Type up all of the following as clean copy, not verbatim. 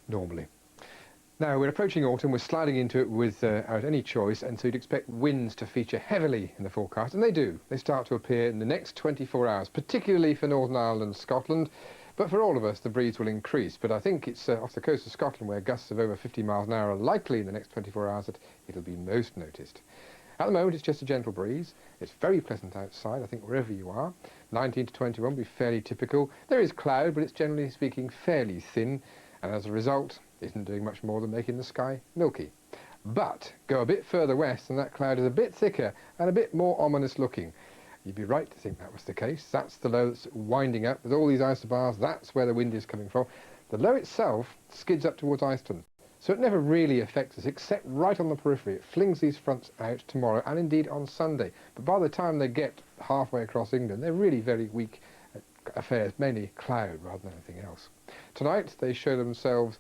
normally. Now, we're approaching autumn, we're sliding into it without any choice, and so you'd expect winds to feature heavily in the forecast, and they do. They start to appear in the next 24 hours, particularly for Northern Ireland and Scotland. But for all of us, the breeze will increase. But I think it's off the coast of Scotland, where gusts of over 50 miles an hour are likely in the next 24 hours, that it'll be most noticed. At the moment, it's just a gentle breeze. It's very pleasant outside, I think, wherever you are. 19 to 21 will be fairly typical. There is cloud, but it's generally speaking fairly thin, and as a result, isn't doing much more than making the sky milky. But go a bit further west, and that cloud is a bit thicker and a bit more ominous looking. You'd be right to think that was the case. That's the low that's winding up with all these isobars. That's where the wind is coming from. The low itself skids up towards Iceland, so it never really affects us, except right on the periphery. It flings these fronts out tomorrow and indeed on Sunday. But by the time they get halfway across England, they're really very weak affairs, mainly cloud rather than anything else. Tonight they show themselves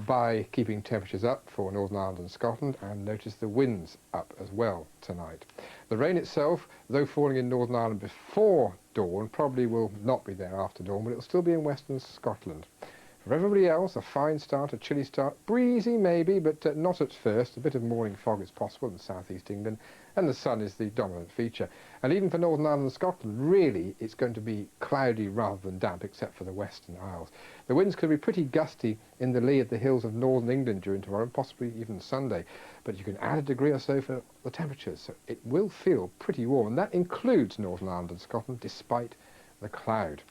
by keeping temperatures up for Northern Ireland and Scotland, and notice the winds up as well tonight. The rain itself, though falling in Northern Ireland before dawn, probably will not be there after dawn, but it'll still be in western Scotland. For everybody else, a fine start, a chilly start, breezy maybe, but not at first. A bit of morning fog is possible in southeast England, and the sun is the dominant feature. And even for Northern Ireland and Scotland, really, it's going to be cloudy rather than damp, except for the Western Isles. The winds could be pretty gusty in the lee of the hills of northern England during tomorrow, and possibly even Sunday. But you can add a degree or so for the temperatures, so it will feel pretty warm, and that includes Northern Ireland and Scotland, despite the cloud.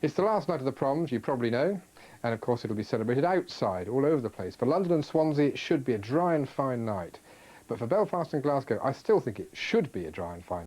It's the last night of the proms, you probably know. And of course it'll be celebrated outside, all over the place. For London and Swansea, it should be a dry and fine night. But for Belfast and Glasgow, I still think it should be a dry and fine